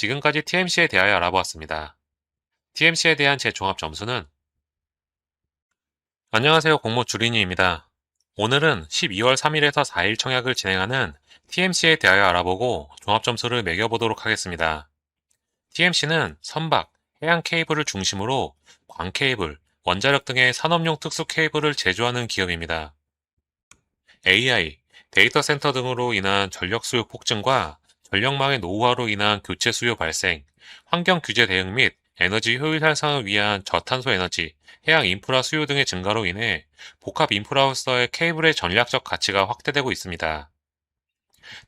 지금까지 TMC에 대하여 알아보았습니다. TMC에 대한 제 종합 점수는 안녕하세요. 공모 주린이입니다. 오늘은 12월 3일에서 4일 청약을 진행하는 TMC에 대하여 알아보고 종합 점수를 매겨보도록 하겠습니다. TMC는 선박, 해양 케이블을 중심으로 광 케이블, 원자력 등의 산업용 특수 케이블을 제조하는 기업입니다. AI, 데이터 센터 등으로 인한 전력 수요 폭증과 전력망의 노후화로 인한 교체 수요 발생, 환경 규제 대응 및 에너지 효율 향상을 위한 저탄소 에너지, 해양 인프라 수요 등의 증가로 인해 복합 인프라로서의 케이블의 전략적 가치가 확대되고 있습니다.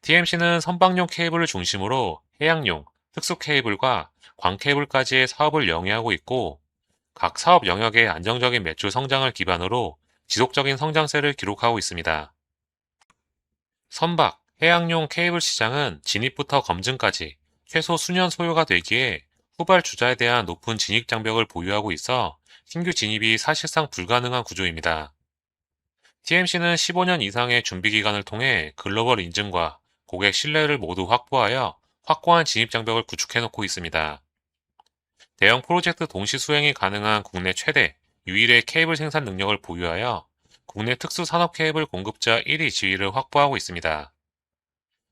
TMC는 선박용 케이블을 중심으로 해양용, 특수 케이블과 광 케이블까지의 사업을 영위하고 있고, 각 사업 영역의 안정적인 매출 성장을 기반으로 지속적인 성장세를 기록하고 있습니다. 선박, 해양용 케이블 시장은 진입부터 검증까지 최소 수년 소요가 되기에 후발 주자에 대한 높은 진입 장벽을 보유하고 있어 신규 진입이 사실상 불가능한 구조입니다. TMC는 15년 이상의 준비 기간을 통해 글로벌 인증과 고객 신뢰를 모두 확보하여 확고한 진입 장벽을 구축해 놓고 있습니다. 대형 프로젝트 동시 수행이 가능한 국내 최대, 유일의 케이블 생산 능력을 보유하여 국내 특수 산업 케이블 공급자 1위 지위를 확보하고 있습니다.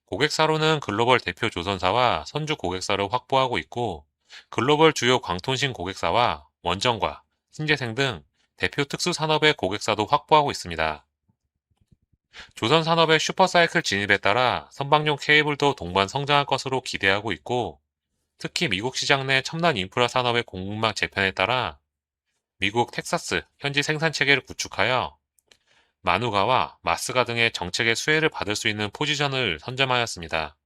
고객사로는 글로벌 대표 조선사와 선주 고객사를 확보하고 있고, 글로벌 주요 광통신 고객사와 원전과 신재생 등 대표 특수 산업의 고객사도 확보하고 있습니다. 조선 산업의 슈퍼사이클 진입에 따라 선박용 케이블도 동반 성장할 것으로 기대하고 있고, 특히 미국 시장 내 첨단 인프라 산업의 공급망 재편에 따라 미국 텍사스 현지 생산 체계를 구축하여 마누가와 마스가 등의 정책의 수혜를 받을 수 있는 포지션을 선점하였습니다.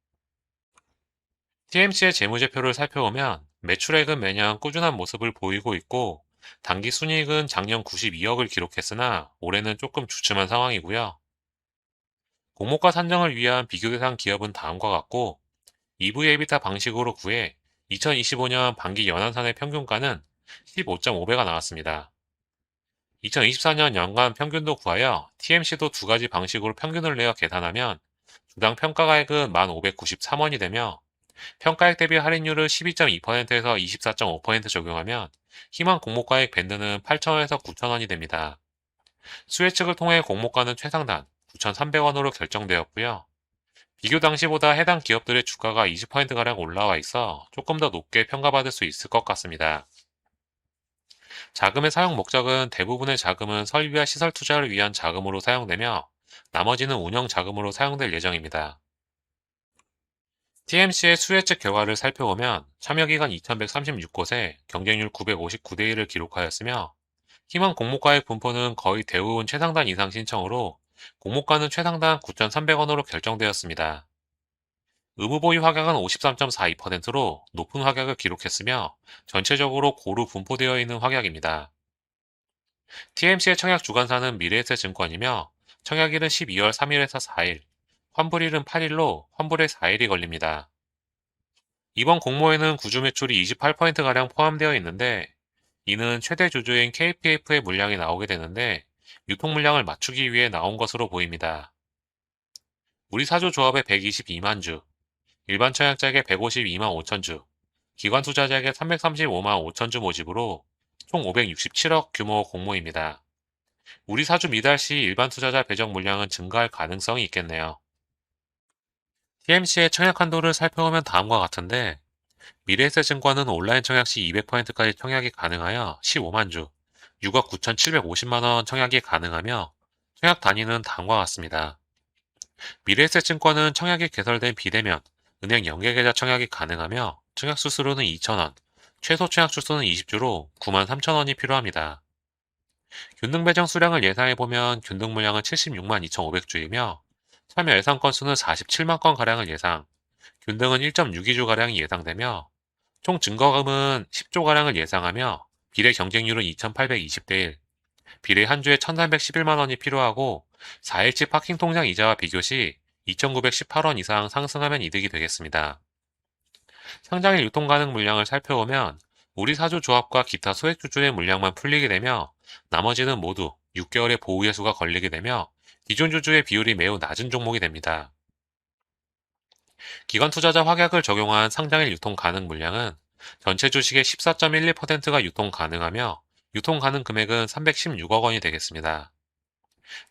TMC의 재무제표를 살펴보면 매출액은 매년 꾸준한 모습을 보이고 있고, 당기 순이익은 작년 92억을 기록했으나 올해는 조금 주춤한 상황이고요. 공모가 산정을 위한 비교 대상 기업은 다음과 같고, EV/EBITDA 방식으로 구해 2025년 반기 연한산의 평균가는 15.5배가 나왔습니다. 2024년 연간 평균도 구하여 TMC도 두 가지 방식으로 평균을 내어 계산하면 주당 평가가액은 1,593원이 되며, 평가액 대비 할인율을 12.2%에서 24.5% 적용하면 희망 공모가액 밴드는 8,000원에서 9,000원이 됩니다. 수혜 측을 통해 공모가는 최상단 9,300원으로 결정되었고요. 비교 당시보다 해당 기업들의 주가가 20%가량 올라와 있어 조금 더 높게 평가받을 수 있을 것 같습니다. 자금의 사용 목적은 대부분의 자금은 설비와 시설 투자를 위한 자금으로 사용되며, 나머지는 운영 자금으로 사용될 예정입니다. TMC의 수혜측 결과를 살펴보면 참여기간 2,136곳에 경쟁률 959대 1을 기록하였으며, 희망 공모가의 분포는 거의 대부분 최상단 이상 신청으로 공모가는 최상단 9,300원으로 결정되었습니다. 의무 보유 확약은 53.42%로 높은 확약을 기록했으며, 전체적으로 고루 분포되어 있는 확약입니다. TMC의 청약 주관사는 미래에셋증권이며, 청약일은 12월 3일에서 4일, 환불일은 8일로 환불에 4일이 걸립니다. 이번 공모에는 구주 매출이 28%가량 포함되어 있는데, 이는 최대 주주인 KPF의 물량이 나오게 되는데, 유통 물량을 맞추기 위해 나온 것으로 보입니다. 우리 사조 조합의 122만 주, 일반 청약자에게 152만 5천 주, 기관 투자자에게 335만 5천 주 모집으로 총 567억 규모 공모입니다. 우리 사주 미달 시 일반 투자자 배정 물량은 증가할 가능성이 있겠네요. TMC의 청약 한도를 살펴보면 다음과 같은데, 미래에셋증권은 온라인 청약 시 200%까지 청약이 가능하여 15만 주, 6억 9,750만 원 청약이 가능하며, 청약 단위는 다음과 같습니다. 미래에셋증권은 청약이 개설된 비대면, 은행 연계계좌 청약이 가능하며, 청약 수수료는 2,000원, 최소 청약 주수는 20주로 9만 3천원이 필요합니다. 균등 배정 수량을 예상해보면 균등 물량은 76만 2,500주이며, 참여 예상 건수는 47만 건가량을 예상, 균등은 1.62주가량이 예상되며, 총 증거금은 10조가량을 예상하며, 비례 경쟁률은 2,820대 1, 비례 한 주에 1,311만 원이 필요하고, 4일치 파킹 통장 이자와 비교 시 2,918원 이상 상승하면 이득이 되겠습니다. 상장일 유통 가능 물량을 살펴보면 우리 사주 조합과 기타 소액 주주의 물량만 풀리게 되며, 나머지는 모두 6개월의 보유 예수가 걸리게 되며 기존 주주의 비율이 매우 낮은 종목이 됩니다. 기관 투자자 확약을 적용한 상장일 유통 가능 물량은 전체 주식의 14.12%가 유통 가능하며 유통 가능 금액은 316억 원이 되겠습니다.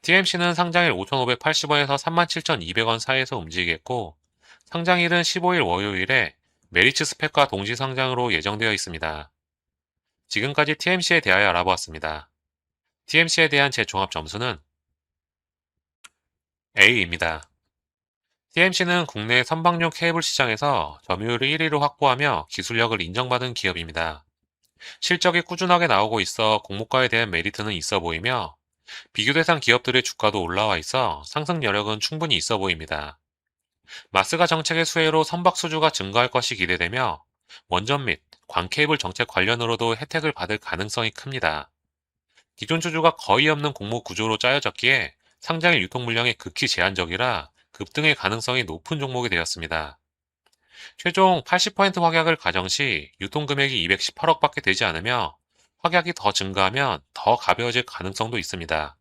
TMC는 상장일 5,580원에서 37,200원 사이에서 움직이겠고, 상장일은 15일 월요일에 메리츠 스펙과 동시 상장으로 예정되어 있습니다. 지금까지 TMC에 대하여 알아보았습니다. TMC에 대한 제 종합 점수는 A입니다. TMC는 국내 선박용 케이블 시장에서 점유율을 1위로 확보하며 기술력을 인정받은 기업입니다. 실적이 꾸준하게 나오고 있어 공모가에 대한 메리트는 있어 보이며 비교 대상 기업들의 주가도 올라와 있어 상승 여력은 충분히 있어 보입니다. 마스가 정책의 수혜로 선박 수주가 증가할 것이 기대되며 원전 및 광케이블 정책 관련으로도 혜택을 받을 가능성이 큽니다. 기존 주주가 거의 없는 공모 구조로 짜여졌기에 상장일 유통 물량이 극히 제한적이라 급등의 가능성이 높은 종목이 되었습니다. 최종 80% 확약을 가정 시 유통 금액이 218억밖에 되지 않으며 확약이 더 증가하면 더 가벼워질 가능성도 있습니다.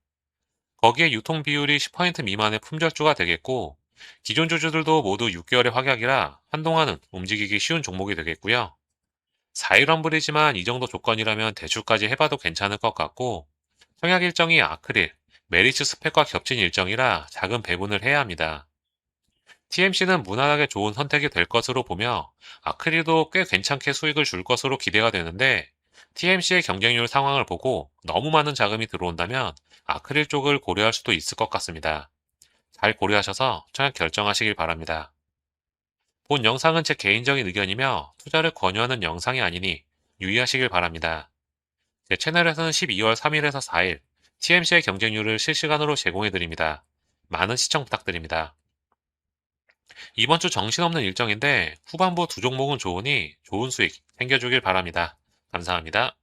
거기에 유통 비율이 10% 미만의 품절주가 되겠고 기존 주주들도 모두 6개월의 확약이라 한동안은 움직이기 쉬운 종목이 되겠고요. 4일 환불이지만 이 정도 조건이라면 대출까지 해봐도 괜찮을 것 같고 청약 일정이 아크릴, 메리츠 스펙과 겹친 일정이라 작은 배분을 해야 합니다. TMC는 무난하게 좋은 선택이 될 것으로 보며 아크릴도 꽤 괜찮게 수익을 줄 것으로 기대가 되는데 TMC의 경쟁률 상황을 보고 너무 많은 자금이 들어온다면 아크릴 쪽을 고려할 수도 있을 것 같습니다. 잘 고려하셔서 청약 결정하시길 바랍니다. 본 영상은 제 개인적인 의견이며 투자를 권유하는 영상이 아니니 유의하시길 바랍니다. 제 채널에서는 12월 3일에서 4일 TMC의 경쟁률을 실시간으로 제공해드립니다. 많은 시청 부탁드립니다. 이번 주 정신없는 일정인데 후반부 두 종목은 좋으니 좋은 수익 챙겨주길 바랍니다. 감사합니다.